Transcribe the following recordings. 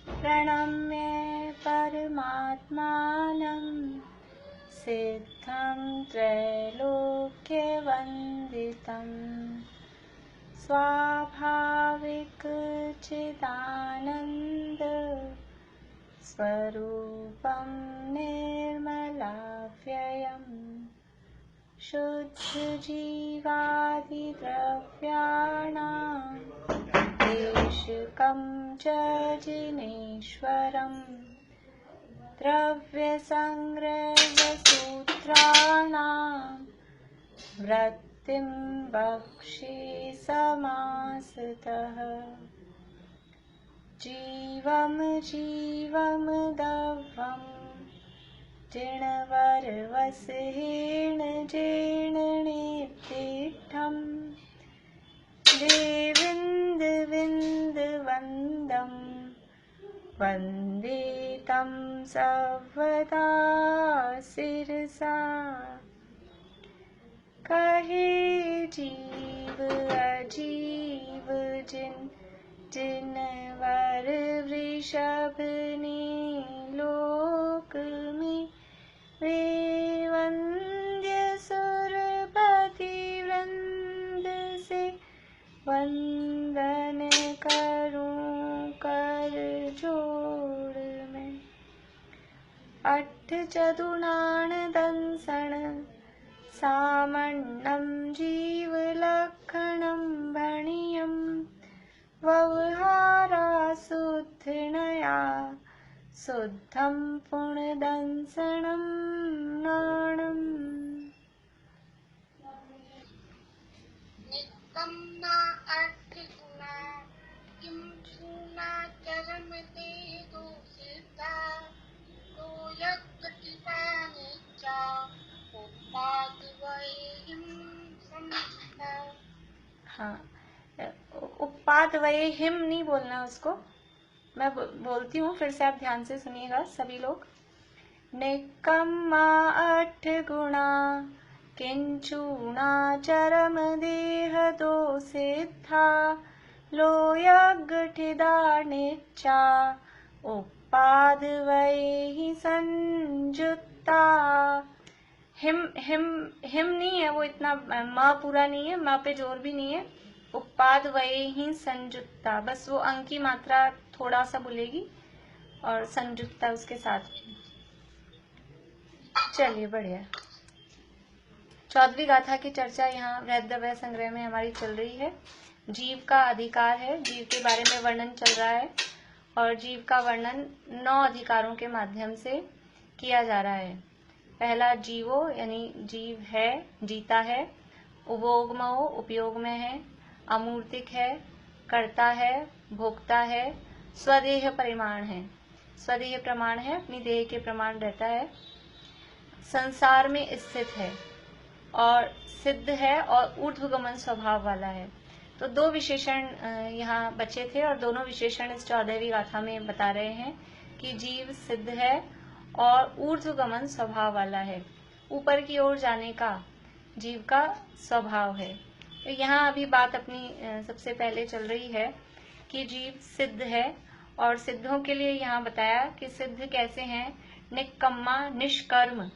प्रणम्य परमात्मानं सिद्धं त्रैलोक्यवन्दितं स्वाभाविक चिदानन्द स्वरूपं निर्मलाव्ययम् शुद्धजीवादिद्रव्याणां देशकं च जिनेश्वरम् द्रव्यसंग्रहसूत्राणां वृत्तिं वक्षे समासतः जीवं दव्वम् जिणवरवसहेण जीर्णनेत्तिष्ठम् देविन्दविन्दवन्दं वन्दे तं सर्वदा शिरसा कहे जीव अजीव जिनवर वृषभ ने लोक में वे वंद्य सुरपति वृंद से वंदन करूं कर जोड़ में अट्ठ चतुर्णान दंसण सामन्नं जीवलक्षणं भणियं व्यवहारा शुद्धनया शुद्धं पुण्यदंसनं नाणम् निकम्मा अर्थिगुणा किं चूना चरम देदो सिद्धा तो यज्ञटिपानिचा उपाद्वयिं संस्था। हाँ, उपाद्वये हिम नहीं बोलना उसको, मैं बोलती हूँ, फिर से आप ध्यान से सुनिएगा सभी लोग। निकम्मा अठ गुणा किंचूणा चरम देह दो सिद्धा लोयगठिदा निच्चा उपाद्वये संयुक्ता। हिम नहीं है, वो इतना माँ पूरा नहीं है, माँ पे जोर भी नहीं है। उपाद्वये ही संयुक्ता, बस वो अंक की मात्रा थोड़ा सा बोलेगी और संयुक्ता उसके साथ। चलिए बढ़िया। 14वीं गाथा की चर्चा यहाँ वृहद्रव्य संग्रह में हमारी चल रही है। जीव का अधिकार है, जीव के बारे में वर्णन चल रहा है और जीव का वर्णन 9 अधिकारों के माध्यम से किया जा रहा है। पहला जीवो यानी जीव है, जीता है। उपभोगमो उपयोग में है। अमूर्तिक है, कर्ता है, भोक्ता है। स्वदेह परिमाण है, स्वदेह प्रमाण है, अपनी देह के प्रमाण रहता है। संसार में स्थित है और सिद्ध है और ऊर्ध्वगमन स्वभाव वाला है। तो 2 विशेषण यहाँ बचे थे और दोनों विशेषण इस 14वीं गाथा में बता रहे हैं कि जीव सिद्ध है और ऊर्ध्वगमन स्वभाव वाला है। ऊपर की ओर जाने का जीव का स्वभाव है। तो यहाँ अभी बात अपनी सबसे पहले चल रही है कि जीव सिद्ध है और सिद्धों के लिए यहाँ बताया कि सिद्ध कैसे हैं। निकम्मा निष्कर्म,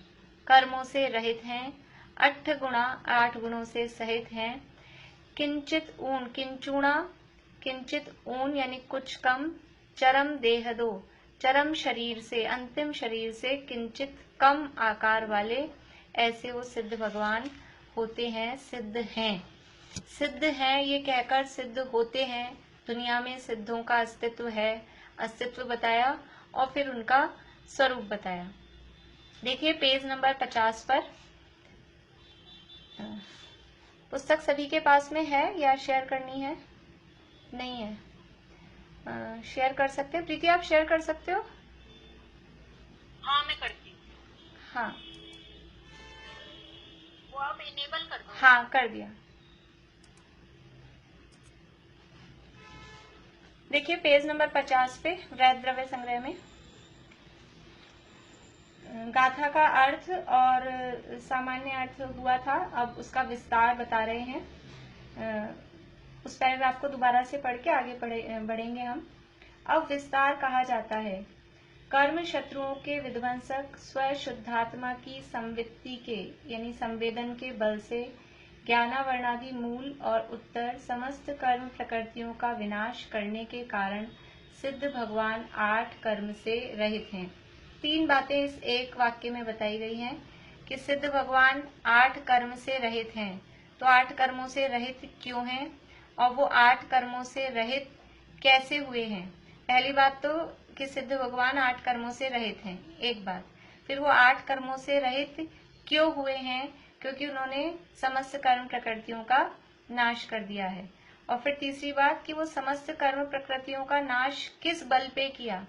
कर्मों से रहित हैं। 8 गुणा 8 गुणों से सहित हैं। किंचित ऊन किंचुणा, किंचित ऊन यानी कुछ कम। चरम देह दो, चरम शरीर से, अंतिम शरीर से किंचित कम आकार वाले, ऐसे वो सिद्ध भगवान होते हैं, सिद्ध हैं। सिद्ध हैं ये कहकर सिद्ध होते हैं। दुनिया में सिद्धों का अस्तित्व है, अस्तित्व बताया और फिर उनका स्वरूप बताया। देखिए पेज नंबर 50 पर। पुस्तक सभी के पास में है या शेयर करनी है? नहीं है। शेयर कर सकते हो प्रीति, आप शेयर कर सकते हो? हाँ मैं करती हूँ। हाँ वो आप इनेबल कर दो। हाँ कर दिया। देखिए पेज नंबर 50 पे वृहद्रव्य संग्रह में गाथा का अर्थ और सामान्य अर्थ हुआ था, अब उसका विस्तार बता रहे हैं। उस पैराग्राफ को दोबारा से पढ़ के आगे बढ़ेंगे हम। अब विस्तार कहा जाता है। कर्म शत्रुओं के विध्वंसक स्व शुद्धात्मा की संवित्ति के यानी संवेदन के बल से ज्ञानावर्णादि मूल और उत्तर समस्त कर्म प्रकृतियों का विनाश करने के कारण सिद्ध भगवान 8 कर्म से रहित हैं। 3 बातें इस एक वाक्य में बताई गई हैं कि सिद्ध भगवान 8 कर्म से रहित हैं। तो 8 कर्मों से रहित क्यों हैं और वो 8 कर्मों से रहित कैसे हुए हैं। पहली बात तो कि सिद्ध भगवान 8 कर्मों से रहित हैं, एक बात। फिर वो 8 कर्मों से रहित क्यों हुए हैं, क्योंकि उन्होंने समस्त कर्म प्रकृतियों का नाश कर दिया है। और फिर तीसरी बात कि वो समस्त कर्म प्रकृतियों का नाश किस बल पे किया,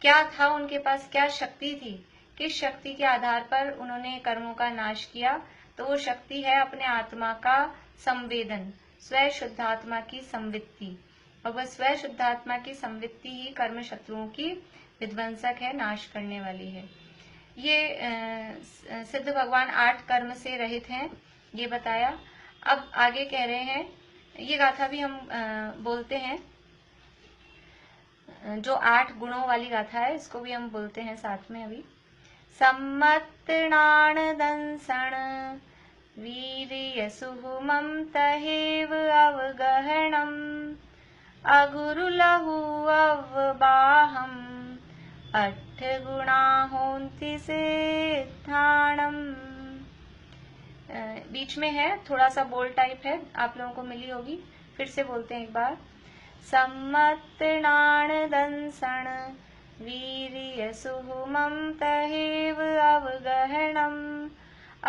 क्या था उनके पास, क्या शक्ति थी, किस शक्ति के आधार पर उन्होंने कर्मों का नाश किया। तो वो शक्ति है अपने आत्मा का संवेदन, स्व शुद्धात्मा की संवित्ति। और वह स्व शुद्धात्मा की संवित्ति ही कर्म शत्रुओं की विध्वंसक है, नाश करने वाली है। ये सिद्ध भगवान 8 कर्म से रहित हैं, ये बताया। अब आगे कह रहे हैं, ये गाथा भी हम बोलते हैं, जो 8 गुणों वाली गाथा है, इसको भी हम बोलते हैं साथ में अभी। सम्मत्णान दंसण वीर्य सुहुमं तहेव अवगहणम् अगुरुलहु अवबाहम् 8 गुणा होन्ति सिद्धाणम्। बीच में है, थोड़ा सा बोल्ड टाइप है, आप लोगों को मिली होगी। फिर से बोलते हैं एक बार। सम्मत्णान दंसण वीर्य सुहुमं तहेव अवगहणम्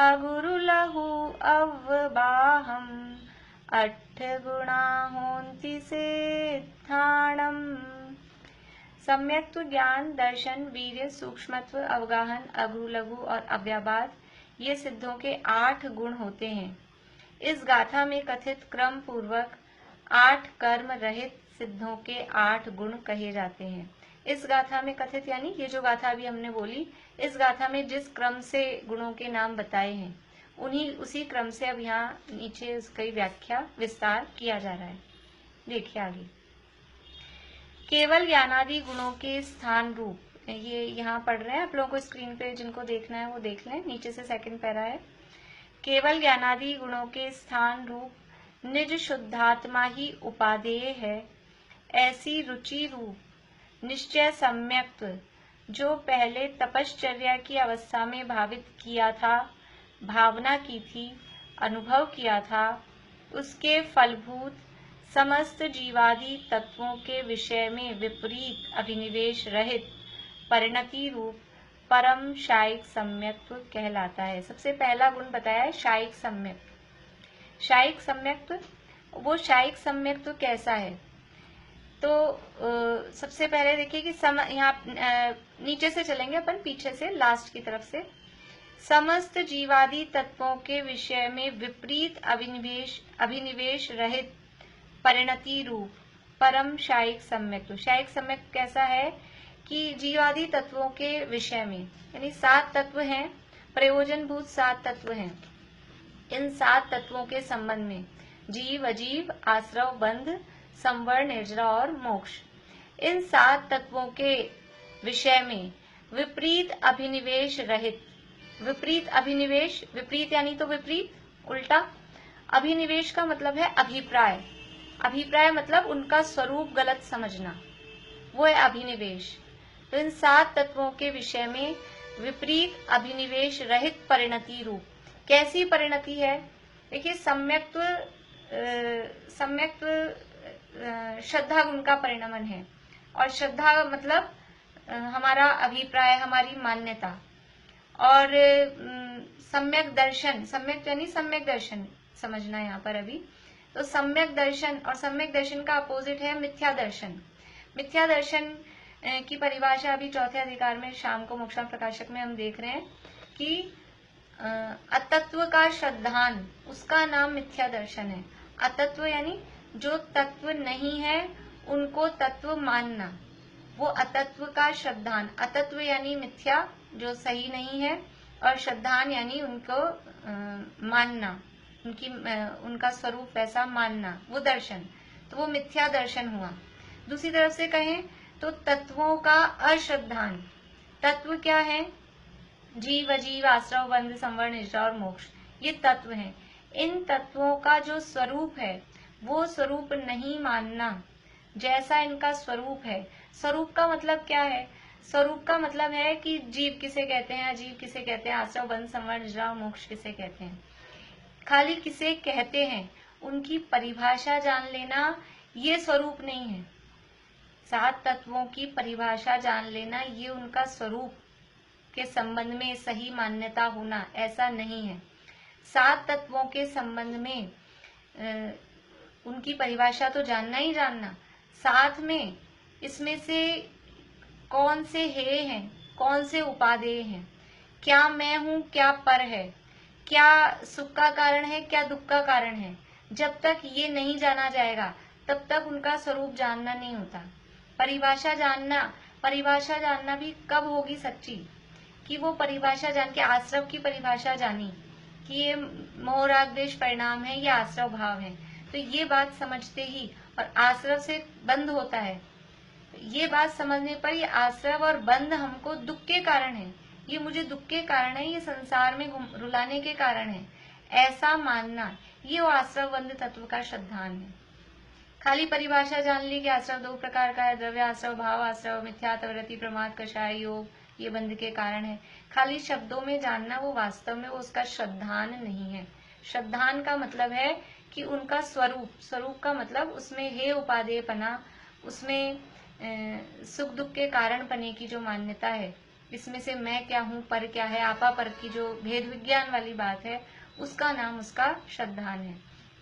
अगुरुलहु अवबाहम् 8 गुणा होन्ति सिद्धाणम्। सम्यक्त्व, ज्ञान, दर्शन, वीर्य, सूक्ष्मत्व, अवगाहन, अगुरु, लघु और अव्याबाद, ये सिद्धों के 8 गुण होते हैं। इस गाथा में कथित क्रम पूर्वक 8 कर्म रहित सिद्धों के 8 गुण कहे जाते हैं। इस गाथा में कथित यानी ये जो गाथा अभी हमने बोली, इस गाथा में जिस क्रम से गुणों के नाम बताए हैं उसी क्रम से अब यहाँ नीचे इसकी व्याख्या विस्तार किया जा रहा है। देखिए आगे। केवल ज्ञानादि गुणों के स्थान रूप, ये यहाँ पढ़ रहे हैं, आप लोगों को स्क्रीन पे जिनको देखना है वो देख लें, नीचे से सेकंड पैरा है। केवल ज्ञानादि गुणों के स्थान रूप निज शुद्धात्मा ही उपादेय है। ऐसी रुचि रूप निश्चय सम्यक्त्व जो पहले तपश्चर्या की अवस्था में भावित किया था, भावना की थी, अनुभव किया था, उसके फलभूत समस्त जीवादि तत्वों के विषय में विपरीत अभिनिवेश रहित परिणति रूप परम शायिक सम्यक्त्व कहलाता है। सबसे पहला गुण बताया है शायिक सम्यक्त्व। शायिक सम्यक्त्व, वो शायिक सम्यक्त्व कैसा है, तो सबसे पहले देखिए कि यहाँ नीचे से चलेंगे अपन, पीछे से लास्ट की तरफ से। समस्त जीवादि तत्वों के विषय में विपरीत अभिनिवेश रहित परिणति रूप परम शायिक सम्यक्त्व। शायिक सम्यक्त्व कैसा है कि जीवादि तत्वों के विषय में, यानी 7 तत्व हैं, प्रयोजनभूत 7 तत्व हैं। इन 7 तत्वों के संबंध में जीव, अजीव, आश्रव, बंध, संवर, निर्जरा और मोक्ष, इन 7 तत्वों के विषय में विपरीत अभिनिवेश रहित। विपरीत अभिनिवेश, विपरीत यानी तो विपरीत, उल्टा। अभिनिवेश का मतलब है अभिप्राय। अभिप्राय मतलब उनका स्वरूप गलत समझना, वो है अभिनिवेश। तो इन 7 तत्वों के विषय में विपरीत अभिनिवेश रहित परिणति रूप। कैसी परिणति है, देखिए सम्यक्त्व श्रद्धा गुण का परिणमन है, और श्रद्धा मतलब हमारा अभिप्राय, हमारी मान्यता। और सम्यक दर्शन, सम्यक यानी सम्यक दर्शन समझना यहाँ पर अभी। तो सम्यक दर्शन, और सम्यक दर्शन का अपोजिट है मिथ्या दर्शन। मिथ्या दर्शन की परिभाषा अभी 4थे अधिकार में शाम को मोक्षांग प्रकाशक में हम देख रहे हैं कि अतत्व का श्रद्धान, उसका नाम मिथ्या दर्शन है। अतत्व यानी जो तत्व नहीं है उनको तत्व मानना, वो अतत्व का श्रद्धान। अतत्व यानी मिथ्या, जो सही नहीं है, और श्रद्धान यानी उनको मानना, उनका स्वरूप वैसा मानना, वो दर्शन। तो वो मिथ्या दर्शन हुआ। दूसरी तरफ से कहें तो तत्वों का अश्रद्धान, तत्व क्या है? जीव, अजीव, आश्रव, बंध, संवर, निष्ठा और मोक्ष, ये तत्व हैं। इन तत्वों का जो स्वरूप है वो स्वरूप नहीं मानना, जैसा इनका स्वरूप है। स्वरूप का मतलब क्या है? स्वरूप का मतलब है कि जीव किसे कहते हैं, अजीव किसे कहते हैं, आश्रव, बंध, संवर, निष्ठा और मोक्ष किसे कहते हैं। खाली किसे कहते हैं, उनकी परिभाषा जान लेना ये स्वरूप नहीं है। 7 तत्वों की परिभाषा जान लेना ये उनका स्वरूप के संबंध में सही मान्यता होना, ऐसा नहीं है। 7 तत्वों के संबंध में उनकी परिभाषा तो जानना ही जानना, साथ में इसमें से कौन से हे हैं, कौन से उपादेय हैं, क्या मैं हूं, क्या पर है, क्या सुख का कारण है, क्या दुख का कारण है। जब तक ये नहीं जाना जाएगा तब तक उनका स्वरूप जानना नहीं होता। परिभाषा जानना भी कब होगी सच्ची? कि वो परिभाषा जान के, आश्रव की परिभाषा जानी कि ये मोह राग द्वेष परिणाम है, ये आश्रव भाव है, तो ये बात समझते ही, और आश्रव से बंध होता है, ये बात समझने पर ये आश्रव और बंध हमको दुख के कारण है, ये मुझे दुख के कारण है, ये संसार में रुलाने के कारण है, ऐसा मानना, ये वो आश्रव बंध तत्व का श्रद्धान है। खाली परिभाषा जान ली कि आश्रव 2 प्रकार का है, द्रव्य आश्रव, भाव आश्रव, मिथ्यात्ववृत्ति, प्रमाद, कषाय योग, ये बंध के कारण है। खाली शब्दों में जानना, वो वास्तव में वो उसका श्रद्धान नहीं है। श्रद्धान का मतलब है कि उनका स्वरूप का मतलब उसमें हे उपादेयपना, उसमें सुख दुख के कारण पने की जो मान्यता है, इसमें से मैं क्या हूँ, पर क्या है, आपा पर की जो भेद विज्ञान वाली बात है, उसका नाम उसका श्रद्धान है।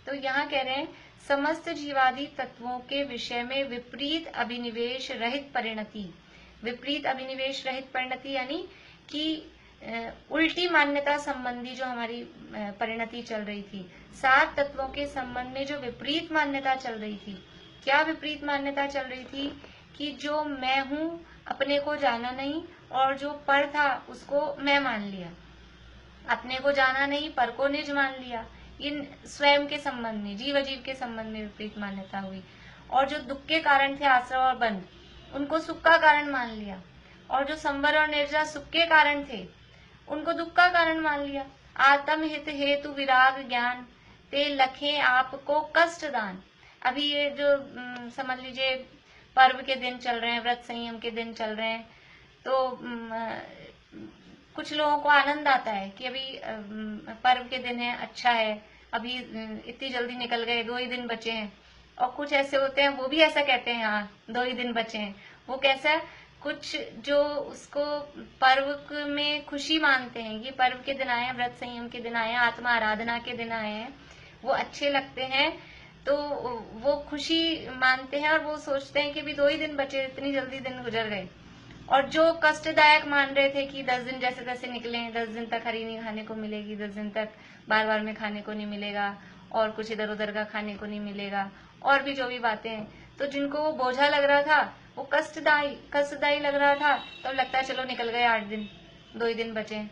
तो यहाँ कह रहे हैं समस्त जीवादि तत्वों के विषय में विपरीत अभिनिवेश रहित परिणति। विपरीत अभिनिवेश रहित परिणति यानी कि उल्टी मान्यता संबंधी जो हमारी परिणति चल रही थी, 7 तत्वों के संबंध में जो विपरीत मान्यता चल रही थी। क्या विपरीत मान्यता चल रही थी? कि जो मैं हूँ अपने को जाना नहीं, और जो पर था उसको मैं मान लिया। अपने को जाना नहीं, पर को निज मान लिया। ये स्वयं के संबंध में, जीव अजीव के संबंध में विपरीत मान्यता हुई। और जो दुख के कारण थे आश्रव और बंध, उनको सुख का कारण मान लिया। और जो संवर और निर्जरा सुख के कारण थे, उनको दुख का कारण मान लिया। आत्म हित हेतु विराग ज्ञान ते लखे आपको कष्ट दान। अभी ये जो समझ लीजिए पर्व के दिन चल रहे हैं, व्रत संयम के दिन चल रहे हैं, तो कुछ लोगों को आनंद आता है कि अभी पर्व के दिन है, अच्छा है, अभी इतनी जल्दी निकल गए, 2 ही दिन बचे हैं। और कुछ ऐसे होते हैं वो भी ऐसा कहते हैं, हाँ 2 ही दिन बचे हैं। वो कैसा है, कुछ जो उसको पर्व में खुशी मानते हैं, ये पर्व के दिन आए हैं, व्रत संयम के दिन आए हैं, आत्मा आराधना के दिन आए हैं, वो अच्छे लगते हैं, तो वो खुशी मानते हैं और वो सोचते हैं कि भी 2 ही दिन बचे, इतनी जल्दी दिन गुजर गए। और जो कष्टदायक मान रहे थे कि 10 दिन जैसे तैसे निकले हैं, 10 दिन तक हरी नहीं खाने को मिलेगी, 10 दिन तक बार बार में खाने को नहीं मिलेगा, और कुछ इधर उधर का खाने को नहीं मिलेगा, और भी जो भी बातें हैं, तो जिनको वो बोझा लग रहा था, वो कष्टदायी लग रहा था, तो लगता है चलो निकल गए 8 दिन, 2 ही दिन बचे,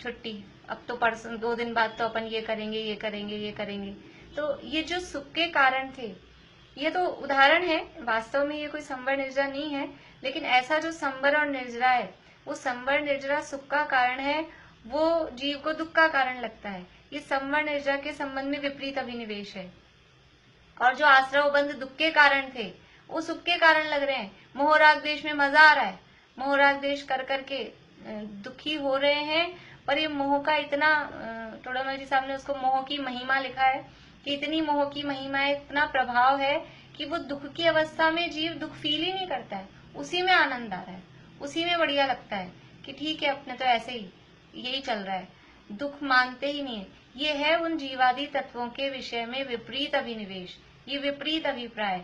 छुट्टी, अब तो परसों 2 दिन बाद तो अपन ये करेंगे, ये करेंगे, ये करेंगे। तो ये जो सुख के कारण थे, ये तो उदाहरण है, वास्तव में ये कोई संवर निर्जरा नहीं है, लेकिन ऐसा जो संवर और निर्जरा है, वो संवर निर्जरा सुख का कारण है, वो जीव को दुख का कारण लगता है। ये संवर निर्जरा के संबंध में विपरीत अभिनिवेश है। और जो आश्रव बंध दुख के कारण थे, वो सुख के कारण लग रहे हैं। मोह राग द्वेष में मजा आ रहा है, मोह राग द्वेष कर करके दुखी हो रहे हैं, पर ये मोह का इतना, टोडामल जी साहब ने उसको मोह की महिमा लिखा है कि इतनी मोह की महिमा है, इतना प्रभाव है कि वो दुख की अवस्था में जीव दुख फील ही नहीं करता है, उसी में आनंद आ रहा है, उसी में बढ़िया लगता है कि ठीक है अपने तो ऐसे ही यही चल रहा है, दुख मानते ही नहीं है। ये है उन जीवादि तत्वों के विषय में विपरीत अभिनिवेश, ये विपरीत अभिप्राय।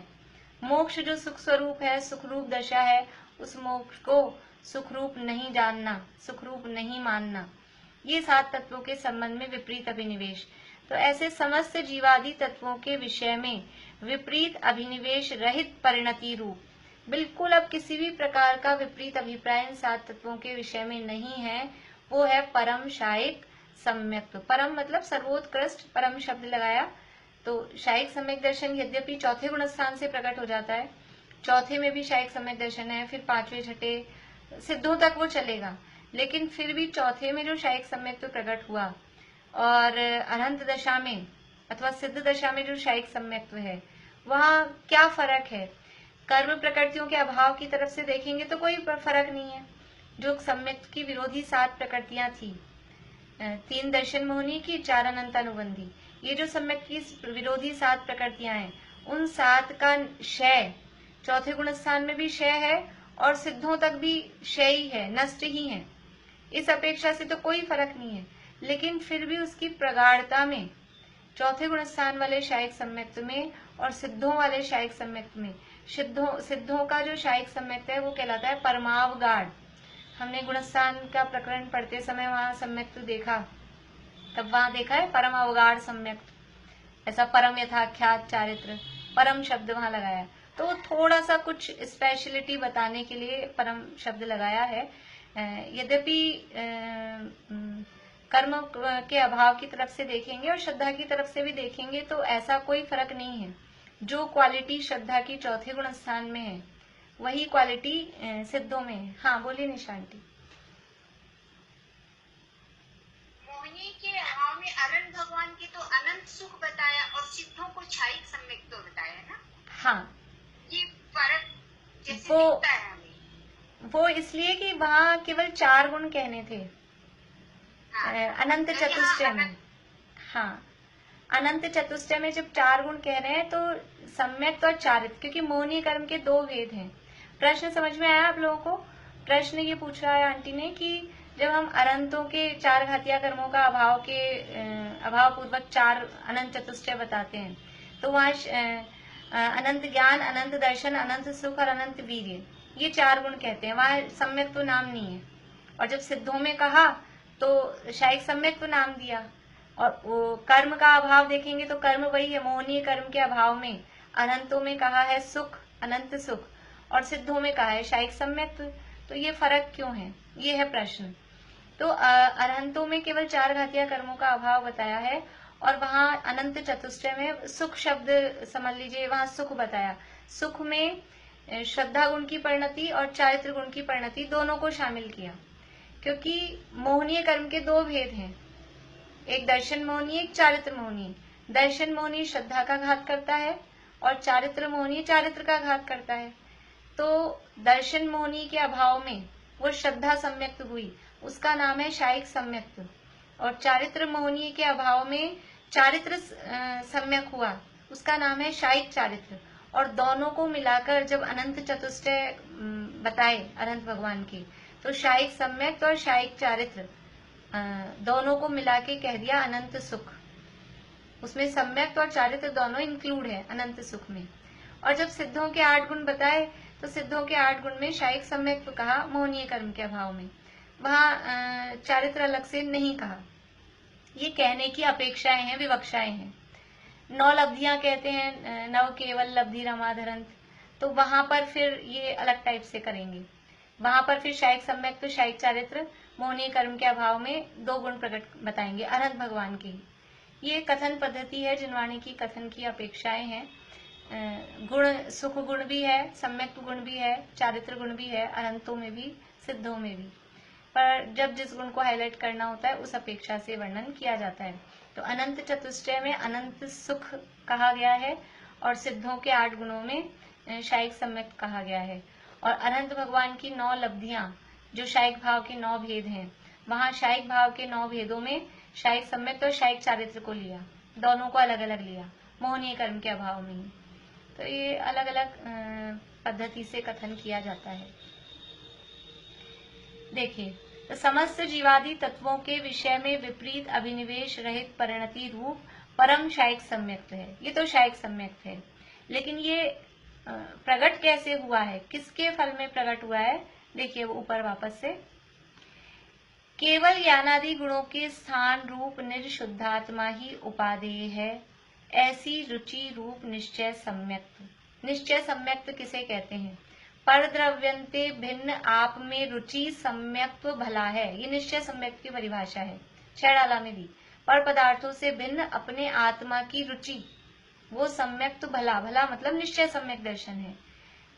मोक्ष जो सुख स्वरूप है, सुख रूप दशा है, उस मोक्ष को सुख रूप नहीं जानना, सुख रूप नहीं मानना, ये 7 तत्वों के संबंध में विपरीत अभिनिवेश। तो ऐसे समस्त जीवादि तत्वों के विषय में विपरीत अभिनिवेश रहित परिणति रूप, बिल्कुल अब किसी भी प्रकार का विपरीत अभिप्राय इन 7 तत्वों के विषय में नहीं है, वो है परम शायिक सम्यक्त्व। परम मतलब सर्वोत्कृष्ट, परम शब्द लगाया तो शायिक सम्यक दर्शन यद्यपि चौथे गुण स्थान से प्रकट हो जाता है, चौथे में भी शायिक सम्यक दर्शन है, फिर पांचवें छठे सिद्धों तक वो चलेगा, लेकिन फिर भी चौथे में जो शायिक सम्यक्त्व प्रकट हुआ और अनंत दशा में अथवा सिद्ध दशा में जो शायिक सम्यक्त्व है, वहाँ क्या फर्क है? कर्म प्रकृतियों के अभाव की तरफ से देखेंगे तो कोई फर्क नहीं है। जो सम्यक्त्व की विरोधी 7 प्रकृतियां थी, 3 दर्शन मोहनी की, 4 अनंत अनुबंधी, ये जो सम्यक्त्व की विरोधी 7 प्रकृतियां हैं, उन 7 का क्षय चौथे गुण स्थान में भी क्षय है और सिद्धों तक भी क्षय ही है, नष्ट ही है। इस अपेक्षा से तो कोई फर्क नहीं है, लेकिन फिर भी उसकी प्रगाढ़ता में चौथे गुण स्थान वाले शायिक सम्यक्त्व में और सिद्धों वाले शायिक सम्यक्त्व में, सिद्धों का जो शायिक सम्यक्त्व है वो कहलाता है परमावगाढ़। हमने गुणस्थान का प्रकरण पढ़ते समय वहां सम्यक्त्व देखा, तब वहां देखा है परम अवगाढ़ सम्यक्त्व, ऐसा परम यथाख्यात चारित्र, परम शब्द वहां लगाया, तो थोड़ा सा कुछ स्पेशलिटी बताने के लिए परम शब्द लगाया है। यद्यपि कर्म के अभाव की तरफ से देखेंगे और श्रद्धा की तरफ से भी देखेंगे तो ऐसा कोई फर्क नहीं है। जो क्वालिटी श्रद्धा की चौथे गुण स्थान में है वही क्वालिटी सिद्धों में है। हाँ बोलिए निशांती। मोहिनी के अभाव में अनंत भगवान की तो अनंत सुख बताया और सिद्धों को शायिक सम्यक्त्व बताया है ना। हाँ, ये फर्क जैसे दिखता है हमें। वो इसलिए कि वहाँ केवल 4 गुण कहने थे। हाँ, अनंत तो चतुष्टय में, हाँ अनंत चतुष्टय में जब 4 गुण कह रहे हैं तो सम्यक और चारित्र, क्योंकि मोहनी कर्म के 2 भेद हैं। प्रश्न समझ में आया आप लोगों को? प्रश्न ये पूछ रहा है आंटी ने कि जब हम अनंतों के 4 घातिया कर्मों का अभाव पूर्वक 4 अनंत चतुष्टय बताते हैं, तो वहाँ अनंत ज्ञान, अनंत दर्शन, अनंत सुख और अनंत वीर्य, ये 4 गुण कहते हैं। वहाँ सम्यक तो नाम नहीं है। और जब सिद्धों में कहा तो शायद सम्यक तो नाम दिया। और वो कर्म का अभाव देखेंगे तो कर्म वही है, मोहनीय कर्म के अभाव में अनंतों में कहा है सुख, अनंत सुख, और सिद्धों में कहा है शायद सम्यक। तो ये फर्क क्यों है, ये है प्रश्न। तो अरहंतों में केवल 4 घातिया कर्मों का अभाव बताया है और वहाँ अनंत चतुष्टय में सुख शब्द समझ लीजिए, वहाँ सुख बताया। सुख में श्रद्धा गुण की परिणति और चारित्र गुण की परिणति दोनों को शामिल किया, क्योंकि मोहनीय कर्म के 2 भेद हैं, एक दर्शन मोहनी, एक चारित्र मोहनी। दर्शन मोहनी श्रद्धा का घात करता है और चारित्र मोहनी चारित्र का घात करता है। तो दर्शन मोहनी के अभाव में वो श्रद्धा सम्यक्त हुई, उसका नाम है शायिक सम्यक्त, और चारित्र मोहनी के अभाव में चारित्र सम्यक हुआ, उसका नाम है शायिक चारित्र। और दोनों को मिलाकर जब अनंत चतुष्टय बताए अनंत भगवान के, तो शायिक सम्यक्त और शायिक चारित्र दोनों को मिला के कह दिया अनंत सुख। उसमें सम्यक्त और चारित्र दोनों इंक्लूड है अनंत सुख में। और जब सिद्धों के 8 गुण बताए तो सिद्धों के 8 गुण में शायिक सम्यक्त कहा मोहनीय कर्म के अभाव में, वहां चारित्र अलग से नहीं कहा। ये कहने की अपेक्षाएं हैं, विवक्षाएं हैं। 9 लब्धियां कहते हैं, नव केवल लब्धि रमाधरंत, तो वहां पर फिर ये अलग टाइप से करेंगे। वहां पर फिर शायिक सम्यक्त तो शायिक चारित्र मोहनीय कर्म के अभाव में 2 गुण प्रकट बताएंगे अनंत भगवान के। ये कथन पद्धति है, जिनवाणी की कथन की अपेक्षाएं हैं। गुण सुख गुण भी है, सम्यक्त गुण भी है, चारित्र गुण भी है, अनंतों में भी सिद्धों में भी, पर जब जिस गुण को हाईलाइट करना होता है उस अपेक्षा से वर्णन किया जाता है। तो अनंत चतुष्टय में अनंत सुख कहा गया है और सिद्धों के 8 गुणों में शायिक सम्यक्त कहा गया है। और अनंत भगवान की 9 लब्धियां जो शायिक भाव के 9 भेद हैं, वहां शायिक भाव के 9 भेदों में शायिक सम्यक्त और शायिक चारित्र को लिया, दोनों को अलग अलग लिया मोहनीय कर्म के अभाव में ही। तो ये अलग अलग पद्धति से कथन किया जाता है। देखिए, तो समस्त जीवादि तत्वों के विषय में विपरीत अभिनिवेश रहित परिणति रूप परम शायिक सम्यक्त है। ये तो शायिक सम्यक्त है, लेकिन ये प्रकट कैसे हुआ है, किसके फल में प्रकट हुआ है? देखिए वो ऊपर वापस से, केवल ज्ञानादि गुणों के स्थान रूप निर्शुद्धात्मा ही उपादेय है, ऐसी रुचि रूप निश्चय सम्यक्त। निश्चय सम्यक्त किसे कहते हैं? पर द्रव्यंते भिन्न आप में रुचि सम्यक्त्व भला है, ये निश्चय सम्यक्त की परिभाषा है, छैड़ाला में दी। पर पदार्थों से भिन्न अपने आत्मा की रुचि, वो सम्यक्त भला, भला मतलब निश्चय सम्यक दर्शन है।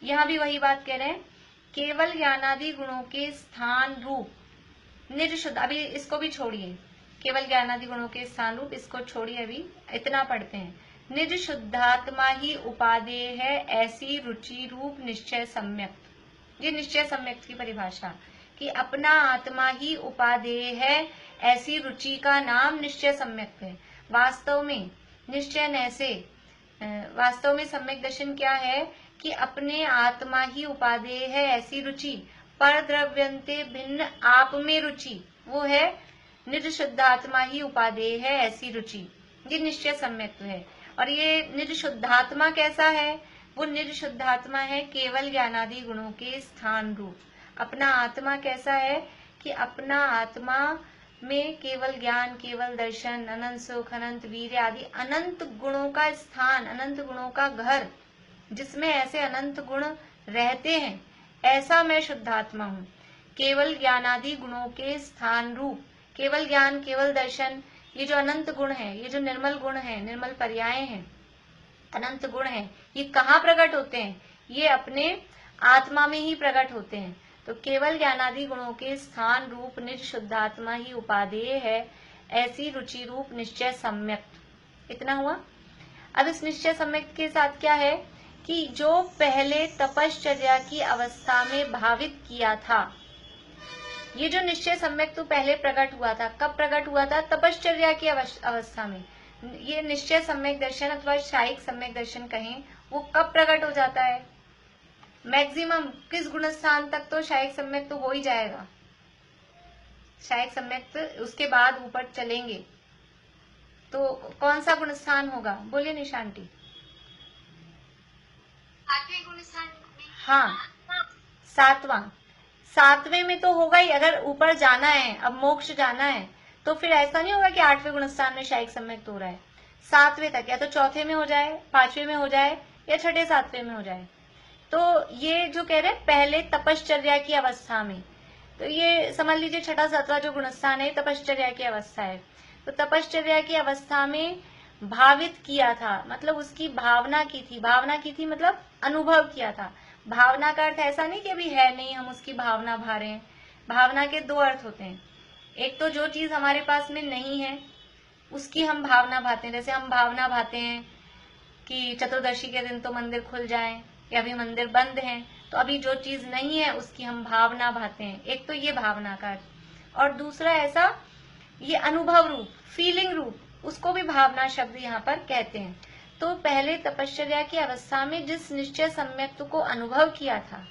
यहाँ भी वही बात कह रहे हैं, केवल ज्ञानादि गुणों के स्थान रूप निज शुद्ध, अभी इसको भी छोड़िए, केवल ज्ञानादि गुणों के स्थान रूप इसको छोड़िए, अभी इतना पढ़ते हैं। निज शुद्धात्मा ही उपादेय है, ऐसी रुचि रूप निश्चय सम्यक। ये निश्चय सम्यक की परिभाषा, कि अपना आत्मा ही उपादेय है, ऐसी रुचि का नाम निश्चय सम्यक है। वास्तव में निश्चय ऐसे, वास्तव में सम्यक दर्शन क्या है कि अपने आत्मा ही उपादेय है, ऐसी रुचि, पर द्रव्यंते भिन्न आप में रुचि, वो है निज शुद्धात्मा ही उपादेय है, ऐसी रुचि, ये निश्चय सम्यक है। और ये निज शुद्धात्मा कैसा है? वो निज शुद्धात्मा है केवल ज्ञानादि गुणों के स्थान रूप। अपना आत्मा कैसा है कि अपना आत्मा में केवल ज्ञान, केवल दर्शन, अनंत सुख, अनंत वीर्य आदि अनंत गुणों का स्थान, अनंत गुणों का घर, जिसमें ऐसे अनंत गुण रहते हैं, ऐसा मैं शुद्धात्मा हूँ। केवल ज्ञानादि गुणों के स्थान रूप, केवल ज्ञान, केवल दर्शन, ये जो अनंत गुण है, ये जो निर्मल गुण है, निर्मल पर्याय हैं, अनंत गुण हैं, ये कहाँ प्रकट होते हैं? ये अपने आत्मा में ही प्रकट होते हैं। तो केवल ज्ञानादि गुणों के स्थान रूप निज शुद्धात्मा ही उपादेय है, ऐसी रुचि रूप निश्चय सम्यक। इतना हुआ। अब इस निश्चय सम्यक के साथ क्या है कि जो पहले तपश्चर्या की अवस्था में भावित किया था, ये जो निश्चय सम्यक तो पहले प्रकट हुआ था, कब प्रकट हुआ था? तपश्चर्या की अवस्था में। ये निश्चय सम्यक दर्शन अथवा शायिक सम्यक दर्शन कहें, वो कब प्रकट हो जाता है? मैक्सिमम किस गुण स्थान तक तो शायिक सम्यक तो हो ही जाएगा, शायिक सम्यक तो उसके बाद ऊपर चलेंगे, तो कौन सा गुण स्थान होगा? बोलिए निशांटी। 8वें गुण स्थान में। हाँ, 7वें में तो होगा ही। अगर ऊपर जाना है, अब मोक्ष जाना है, तो फिर ऐसा नहीं होगा कि 8वें गुण स्थान में शायिक सम्यक तो हो रहा है। 7वें तक, या तो 4थे में हो जाए, 5वें में हो जाए, या 6ठे 7वें में हो जाए। तो ये जो कह रहे हैं पहले तपश्चर्या की अवस्था में, तो ये समझ लीजिए 6ठा 7वां जो गुणस्थान है तपश्चर्या की अवस्था है। तो तपश्चर्या की अवस्था में भावित किया था, मतलब उसकी भावना की थी। भावना की थी मतलब अनुभव किया था। भावना का अर्थ ऐसा नहीं कि अभी है नहीं, हम उसकी भावना भा रहे हैं। भावना के 2 अर्थ होते हैं। एक तो जो चीज हमारे पास में नहीं है उसकी हम भावना भाते हैं। जैसे हम भावना भाते हैं कि चतुर्दशी के दिन तो मंदिर खुल जाए, या अभी मंदिर बंद है, तो अभी जो चीज नहीं है उसकी हम भावना भाते हैं। एक तो ये भावना का अर्थ, और दूसरा ऐसा ये अनुभव रूप, फीलिंग रूप, उसको भी भावना शब्द यहाँ पर कहते हैं। तो पहले तपश्चर्या की अवस्था में जिस निश्चय सम्यक्त को अनुभव किया था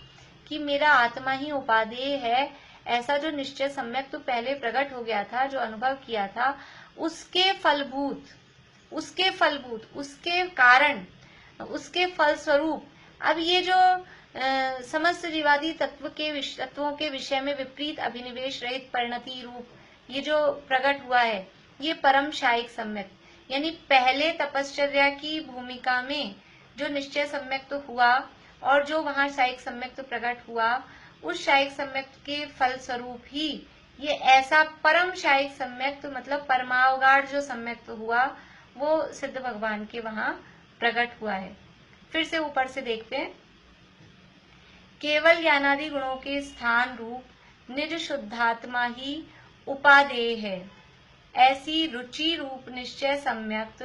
कि मेरा आत्मा ही उपादेय है, ऐसा जो निश्चय सम्यक्त पहले प्रकट हो गया था, जो अनुभव किया था, उसके फलभूत, उसके कारण, उसके फलस्वरूप अब ये जो समस्त जीवादि तत्वों के विषय में विपरीत अभिनिवेश रहित परिणति रूप ये जो प्रकट हुआ है, ये परम शायिक सम्यक, यानी पहले तपश्चर्या की भूमिका में जो निश्चय सम्यक्त हुआ और जो वहां शायिक सम्यक्त प्रकट हुआ, उस शायिक सम्यक्त के फल स्वरूप ही ये ऐसा परम शायिक सम्यक्त, मतलब परमावगाढ़ जो सम्यक्त हुआ, वो सिद्ध भगवान के वहां प्रकट हुआ है। फिर से ऊपर से देखते हैं। केवल ज्ञानादि गुणों के स्थान रूप निज शुद्धात्मा ही उपादेय है, ऐसी रुचि रूप निश्चय सम्यक्त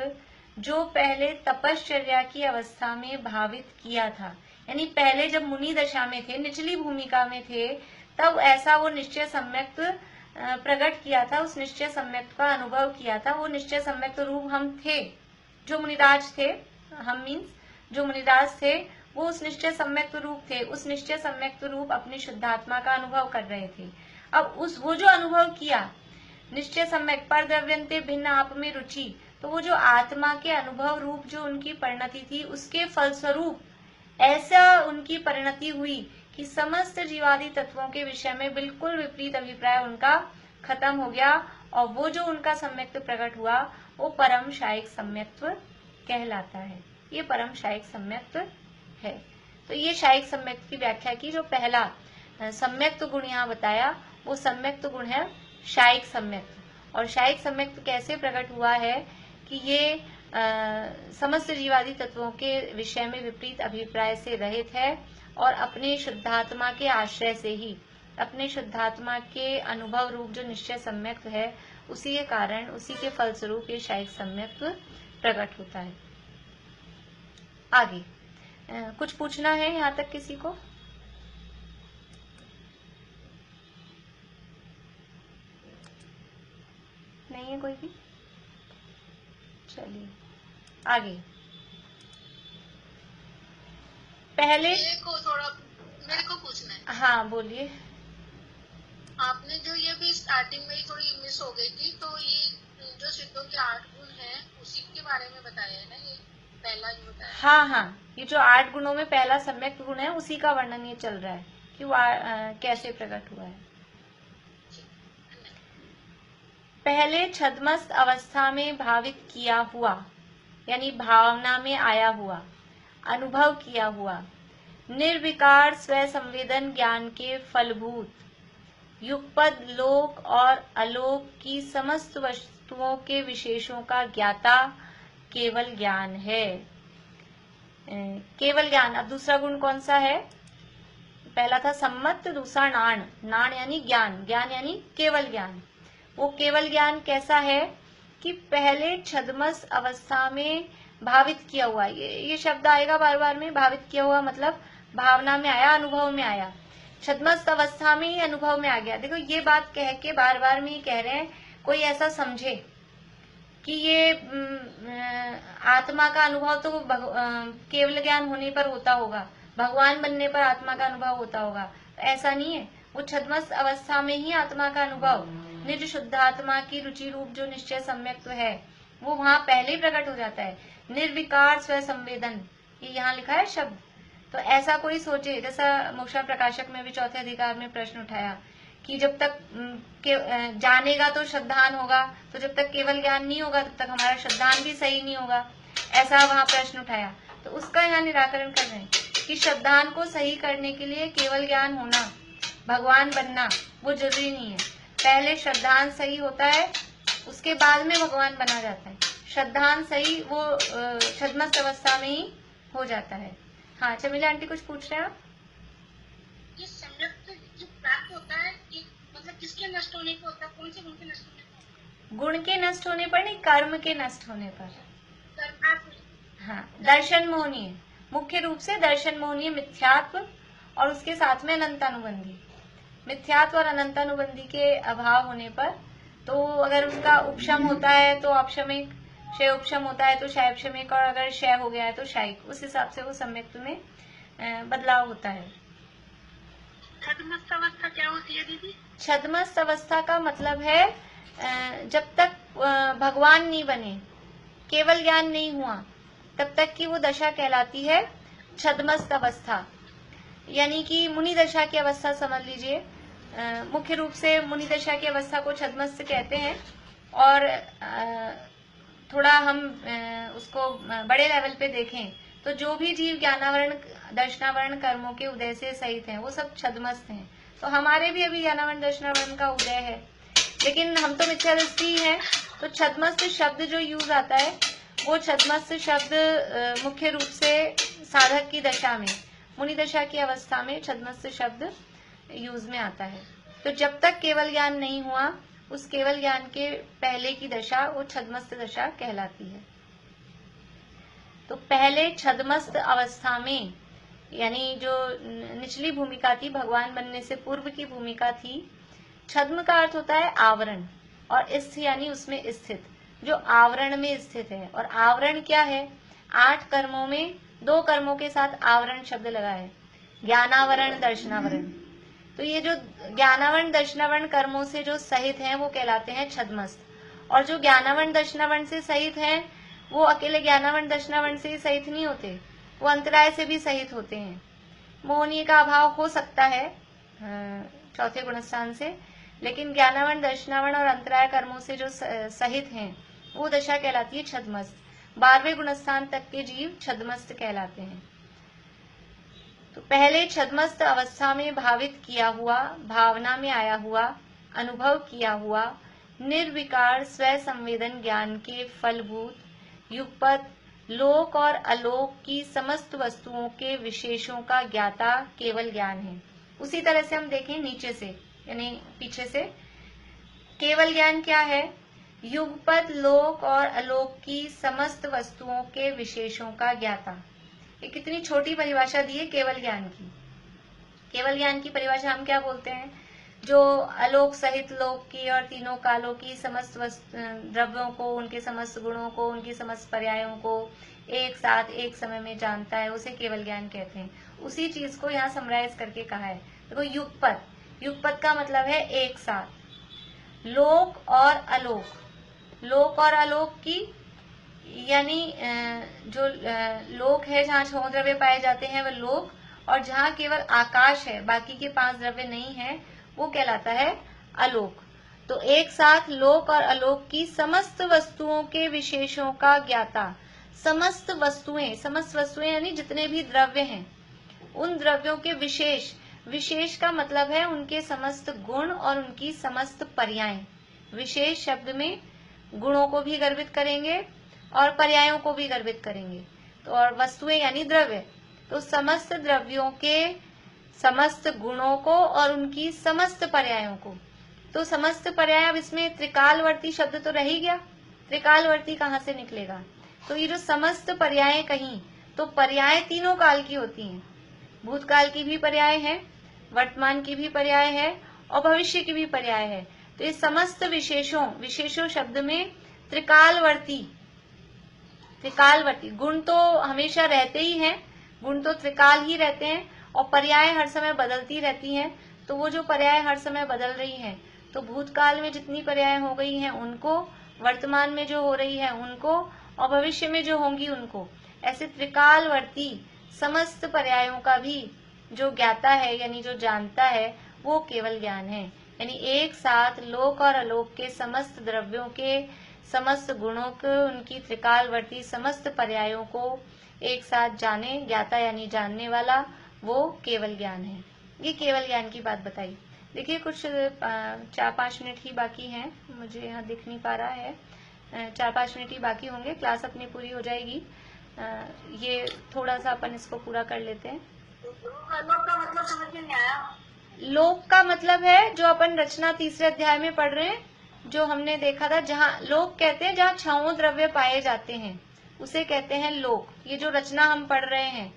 जो पहले तपश्चर्या की अवस्था में भावित किया था, यानी पहले जब मुनि दशा में थे, निचली भूमिका में थे, तब ऐसा वो निश्चय सम्यक्त प्रकट किया था, उस निश्चय सम्यक्त का अनुभव किया था। वो निश्चय सम्यक्त रूप हम थे, जो मुनिराज थे, हम मीन्स जो मुनिराज थे, वो उस निश्चय सम्यक्त रूप थे। उस निश्चय सम्यक्त रूप अपनी शुद्धात्मा का अनुभव कर रहे थे। अब वो जो अनुभव किया निश्चय सम्यक पर द्रव्यंते भिन्न आप में रुचि, तो वो जो आत्मा के अनुभव रूप जो उनकी परिणति थी, उसके फलस्वरूप ऐसा उनकी परिणति हुई कि समस्त जीवादि तत्वों के विषय में बिल्कुल विपरीत अभिप्राय उनका खत्म हो गया, और वो जो उनका सम्यक्त प्रकट हुआ वो परम शायिक सम्यक्त्व कहलाता है। ये परम शायिक सम्यक्त है। तो ये शायिक सम्यक्त की व्याख्या की। जो पहला सम्यक्त गुण यहाँ बताया वो सम्यक्त गुण है शायिक सम्यक्त। और शायिक सम्यक्त कैसे प्रकट हुआ है कि ये समस्त जीवादि तत्वों के विषय में विपरीत अभिप्राय से रहित है, और अपने शुद्धात्मा के आश्रय से ही, अपने शुद्धात्मा के अनुभव रूप जो निश्चय सम्यक्त्व है, उसी के कारण, उसी के फलस्वरूप ये शायिक सम्यक्त्व प्रकट होता है। आगे कुछ पूछना है यहाँ तक किसी को? नहीं है कोई भी? चलिए आगे। पहले मेरे को पूछना है। हाँ बोलिए। आपने जो ये भी स्टार्टिंग में ही थोड़ी मिस हो गई थी, तो ये जो सिद्धों के 8 गुण हैं उसी के बारे में बताया है ना, ये पहला जो बताया। हाँ, ये जो 8 गुणों में पहला सम्यक गुण है उसी का वर्णन ये चल रहा है कि वो कैसे प्रकट हुआ है। पहले छद्मस्त अवस्था में भावित किया हुआ, यानी भावना में आया हुआ, अनुभव किया हुआ, निर्विकार स्व संवेदन ज्ञान के फलभूत, युगपद लोक और अलोक की समस्त वस्तुओं के विशेषों का ज्ञाता केवल ज्ञान है। केवल ज्ञान। अब दूसरा गुण कौन सा है? पहला था सम्मत, दूसरा नाण। नाण यानी ज्ञान, ज्ञान यानी केवल ज्ञान। वो केवल ज्ञान कैसा है कि पहले छद्मस अवस्था में भावित किया हुआ, ये शब्द आएगा बार बार में। भावित किया हुआ मतलब भावना में आया, अनुभव में आया। छद्मस्त अवस्था में ही अनुभव में आ गया। देखो ये बात कह के बार बार में ही कह रहे हैं, कोई ऐसा समझे कि ये आत्मा का अनुभव तो केवल ज्ञान होने पर होता होगा, भगवान बनने पर आत्मा का अनुभव होता होगा, ऐसा नहीं है। वो छद्मस्त अवस्था में ही आत्मा का अनुभव, निज शुद्धात्मा की रुचि रूप जो निश्चय सम्यक्त्व है, वो वहां पहले ही प्रकट हो जाता है। निर्विकार स्व संवेदन, ये यहाँ लिखा है शब्द। तो ऐसा कोई सोचे, जैसा मोक्षा प्रकाशक में भी चौथे अधिकार में प्रश्न उठाया कि जब तक जानेगा तो श्रद्धान होगा, तो जब तक केवल ज्ञान नहीं होगा तब तक हमारा श्रद्धान भी सही नहीं होगा, ऐसा वहां प्रश्न उठाया। तो उसका यहाँ निराकरण कर रहे हैं कि श्रद्धान को सही करने के लिए केवल ज्ञान होना, भगवान बनना वो जरूरी नहीं है। पहले श्रद्धान सही होता है, उसके बाद में भगवान बना जाता है। श्रद्धान सही वो छद्मस्त अवस्था में ही हो जाता है। हाँ चमिला आंटी कुछ पूछ रहे हैं आप? ये सम्यक्त्व जो प्राप्त होता है, ये मतलब किसके नष्ट होने पर होता है? कौन से गुण के नष्ट होने पर? गुण के नष्ट होने पर नहीं, कर्म के नष्ट होने पर। हाँ, दर्शन मोहनीय, मुख्य रूप से दर्शन मोहनीय मिथ्यात्व और उसके साथ में अनंतानुबंधी। मिथ्यात्व और अनंतानुबंधी के अभाव होने पर, तो अगर उसका उपशम होता है तो औपशमिक, क्षय उपशम होता है तो क्षयपशमिक, और अगर क्षय हो गया है तो शायिक, उस हिसाब से वो सम्यक्त्व में बदलाव होता है। छद्मस्त अवस्था क्या होती है दीदी? छद्मस्त अवस्था का मतलब है जब तक भगवान नहीं बने, केवल ज्ञान नहीं हुआ, तब तक की वो दशा कहलाती है छद्मस्त अवस्था। यानी कि मुनि दशा की अवस्था समझ लीजिए। मुख्य रूप से मुनि दशा की अवस्था को छद्मस्त कहते हैं, और थोड़ा हम उसको बड़े लेवल पे देखें तो जो भी जीव ज्ञानावरण दर्शनावरण कर्मों के उदय से सहित हैं, वो सब छद्मस्त हैं। तो हमारे भी अभी ज्ञानावरण दर्शनावरण का उदय है, लेकिन हम तो मिथ्यादृष्टि हैं। तो छद्मस्त शब्द जो यूज आता है, वो छद्मस्त शब्द मुख्य रूप से साधक की दशा में, मुनि दशा की अवस्था में छद्मस्त शब्द यूज में आता है। तो जब तक केवल ज्ञान नहीं हुआ, उस केवल ज्ञान के पहले की दशा वो छद्मस्त दशा कहलाती है। तो पहले छद्मस्त अवस्था में, यानी जो निचली भूमिका थी, भगवान बनने से पूर्व की भूमिका थी। छद्म का अर्थ होता है आवरण, और स्थ यानी उसमें स्थित, जो आवरण में स्थित है। और आवरण क्या है? 8 कर्मों में 2 कर्मों के साथ आवरण शब्द लगा है, ज्ञानावरण दर्शनावरण। तो ये जो ज्ञानावरण दर्शनावरण कर्मों से जो सहित हैं वो कहलाते हैं छद्मस्त। और जो ज्ञानावरण दर्शनावरण से सहित हैं, वो अकेले ज्ञानावरण दर्शनावरण से ही सहित नहीं होते, वो अंतराय से भी सहित होते हैं। मोहनीय का अभाव हो सकता है चौथे गुणस्थान से, लेकिन ज्ञानावरण दर्शनावरण और अंतराय कर्मों से जो सहित हैं, वो दशा कहलाती है छद्मस्त। 12वें गुणस्थान तक के जीव छद्मस्त कहलाते हैं। तो पहले छद्मस्त अवस्था में भावित किया हुआ, भावना में आया हुआ, अनुभव किया हुआ, निर्विकार स्व संवेदन ज्ञान के फलभूत, युगपत लोक और अलोक की समस्त वस्तुओं के विशेषों का ज्ञाता केवल ज्ञान है। उसी तरह से हम देखें नीचे से यानी पीछे से, केवल ज्ञान क्या है? युगपत लोक और अलोक की समस्त वस्तुओं के विशेषों का ज्ञाता। ये कितनी छोटी परिभाषा दी है केवल ज्ञान की। केवल ज्ञान की परिभाषा हम क्या बोलते हैं? जो अलोक सहित लोक की और तीनों कालों की समस्त द्रव्यों को, उनके समस्त गुणों को, उनकी समस्त पर्यायों को एक साथ एक समय में जानता है, उसे केवल ज्ञान कहते हैं। उसी चीज को यहाँ समराइज करके कहा है। देखो युगपत, युगपत का मतलब है एक साथ। लोक और अलोक, लोक और अलोक की यानी जो लोक है जहाँ छह द्रव्य पाए जाते हैं वह लोक, और जहाँ केवल आकाश है, बाकी के 5 द्रव्य नहीं है, वो कहलाता है अलोक। तो एक साथ लोक और अलोक की समस्त वस्तुओं के विशेषों का ज्ञाता। समस्त वस्तुएं यानी जितने भी द्रव्य हैं, उन द्रव्यों के विशेष, विशेष का मतलब है उनके समस्त गुण और उनकी समस्त पर्याय। विशेष शब्द में गुणों को भी गर्भित करेंगे और पर्यायों को भी गर्भित करेंगे। तो और वस्तुएं यानी द्रव्य, तो समस्त द्रव्यों के समस्त गुणों को और उनकी समस्त पर्यायों को। तो समस्त पर्याय, अब इसमें त्रिकालवर्ती शब्द तो रह ही गया, त्रिकालवर्ती कहाँ से निकलेगा? तो ये जो समस्त पर्याय कहीं, तो पर्याय तीनों काल की होती हैं। भूतकाल की भी पर्याय है, वर्तमान की भी पर्याय है और भविष्य की भी पर्याय है। तो ये समस्त विशेषों, विशेषों शब्द में त्रिकालवर्ती, त्रिकालवर्ती गुण तो हमेशा रहते ही हैं, गुण तो त्रिकाल ही रहते हैं, और पर्याय हर समय बदलती रहती हैं। तो वो जो पर्याय हर समय बदल रही हैं, तो भूतकाल में जितनी पर्याय हो गई हैं उनको, वर्तमान में जो हो रही है उनको, और भविष्य में जो होंगी उनको, ऐसे त्रिकालवर्ती समस्त पर्यायों का भी जो ज्ञाता है यानी जो जानता है, वो केवल ज्ञान है। यानी एक साथ लोक और अलोक के समस्त द्रव्यों के समस्त गुणों को, उनकी त्रिकालवर्ती समस्त पर्यायों को एक साथ जाने, ज्ञाता यानी जानने वाला, वो केवल ज्ञान है। ये केवल ज्ञान की बात बताई। देखिए कुछ 4-5 मिनट ही बाकी हैं, मुझे यहाँ दिख नहीं पा रहा है, 4-5 मिनट ही बाकी होंगे, क्लास अपनी पूरी हो जाएगी। ये थोड़ा सा अपन इसको पूरा कर लेते हैं। लोक का मतलब समझ में नहीं आया। लोक का मतलब है जो अपन रचना 3रे अध्याय में पढ़ रहे हैं, जो हमने देखा था, जहाँ लोक कहते हैं जहाँ 6 द्रव्य पाए जाते हैं, उसे कहते हैं लोक। ये जो रचना हम पढ़ रहे हैं,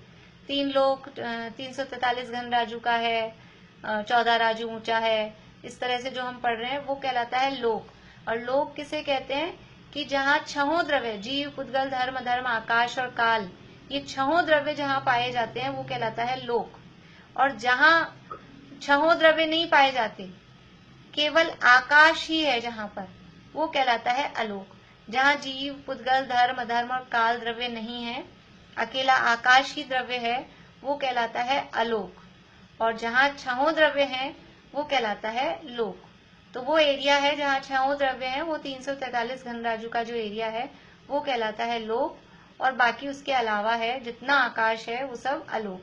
3 लोक, 343 घन राजू का है, 14 राजू ऊंचा है, इस तरह से जो हम पढ़ रहे हैं वो कहलाता है लोक। और लोक किसे कहते हैं? कि जहाँ 6 द्रव्य, जीव, पुद्गल, धर्म, अधर्म, आकाश और काल, ये 6 द्रव्य जहाँ पाए जाते हैं वो कहलाता है लोक। और जहाँ 6 द्रव्य नहीं पाए जाते, केवल आकाश ही है जहाँ पर, वो कहलाता है अलोक। जहाँ जीव, पुद्गल, धर्म, अधर्म और काल द्रव्य नहीं है, अकेला आकाश ही द्रव्य है, वो कहलाता है अलोक। और जहाँ 6 द्रव्य हैं वो कहलाता है लोक। तो वो एरिया है जहाँ 6 द्रव्य हैं, वो 343 घन राजू का जो एरिया है वो कहलाता है लोक, और बाकी उसके अलावा है जितना आकाश है वो सब अलोक।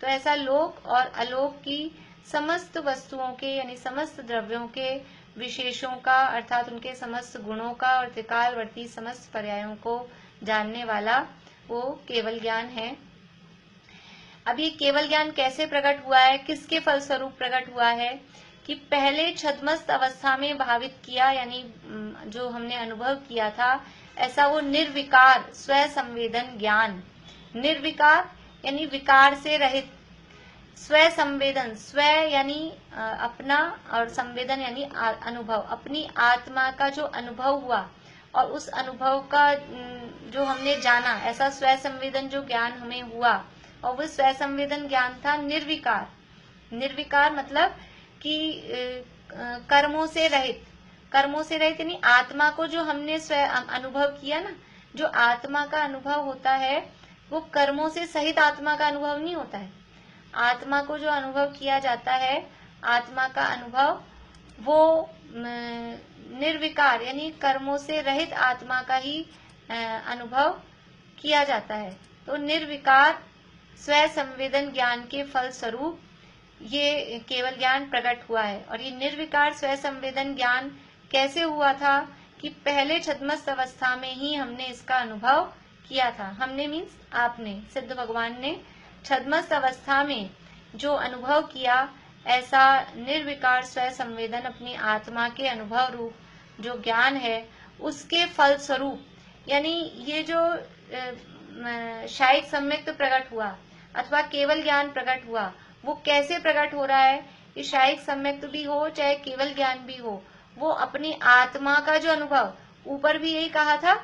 तो ऐसा लोक और अलोक की समस्त वस्तुओं के यानी समस्त द्रव्यों के विशेषों का, अर्थात उनके समस्त गुणों का और त्रिकालवर्ती समस्त पर्यायों को जानने वाला वो केवल ज्ञान है। अब ये केवल ज्ञान कैसे प्रकट हुआ है, किसके फलस्वरूप प्रकट हुआ है? कि पहले छद्मस्त अवस्था में भावित किया, यानी जो हमने अनुभव किया था, ऐसा वो निर्विकार स्व संवेदन ज्ञान। निर्विकार यानी विकार से रहित, स्व संवेदन, स्व यानी अपना, और संवेदन यानी अनुभव, अपनी आत्मा का जो अनुभव हुआ और उस अनुभव का जो हमने जाना, ऐसा स्व संवेदन जो ज्ञान हमें हुआ, और वो स्व संवेदन ज्ञान था निर्विकार। निर्विकार मतलब कि कर्मों से रहित, कर्मों से रहित यानी आत्मा को जो हमने स्व अनुभव किया ना, जो आत्मा का अनुभव होता है वो कर्मों से सहित आत्मा का अनुभव नहीं होता है। आत्मा को जो अनुभव किया जाता है, आत्मा का अनुभव वो निर्विकार यानी कर्मों से रहित आत्मा का ही अनुभव किया जाता है। तो निर्विकार स्व संवेदन ज्ञान के फल स्वरूप ये केवल ज्ञान प्रकट हुआ है। और ये निर्विकार स्व संवेदन ज्ञान कैसे हुआ था? कि पहले छद्मस्त अवस्था में ही हमने इसका अनुभव किया था। हमने मीन्स आपने, सिद्ध भगवान ने छद्मस्त अवस्था में जो अनुभव किया, ऐसा निर्विकार स्वयं संवेदन अपनी आत्मा के अनुभव रूप जो ज्ञान है उसके फल स्वरूप, यानी ये जो शायिक सम्यक प्रकट हुआ अथवा केवल ज्ञान प्रकट हुआ, वो कैसे प्रकट हो रहा है? ये शायिक सम्यक भी हो चाहे केवल ज्ञान भी हो, वो अपनी आत्मा का जो अनुभव, ऊपर भी यही कहा था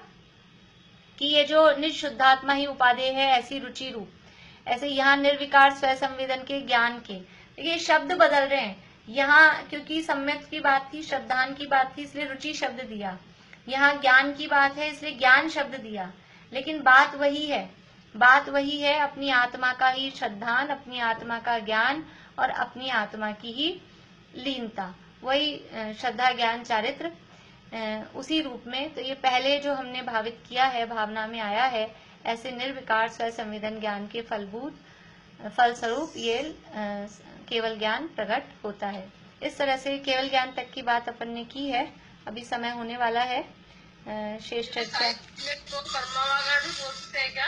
कि ये जो निशुद्धात्मा ही उपादेय है, ऐसी रुचि रूप, ऐसे यहाँ निर्विकार स्वयं संवेदन के ज्ञान के, ये शब्द बदल रहे हैं यहाँ, क्योंकि सम्यक की बात थी, श्रद्धान की बात थी, इसलिए रुचि शब्द दिया। यहाँ ज्ञान की बात है इसलिए ज्ञान शब्द दिया, लेकिन बात वही है, बात वही है, अपनी आत्मा का ही श्रद्धान, अपनी आत्मा का ज्ञान और अपनी आत्मा की ही लीनता, वही श्रद्धा ज्ञान चारित्र उसी रूप में। तो ये पहले जो हमने भावित किया है, भावना में आया है, ऐसे निर्विकार स्वयं संवेदन ज्ञान के फलभूत फलस्वरूप ये केवल ज्ञान प्रकट होता है। इस तरह से केवल ज्ञान तक की बात अपन ने की है। अभी समय होने वाला है शेष चर्चा। कर्मवागाड़ बोलते हैं क्या?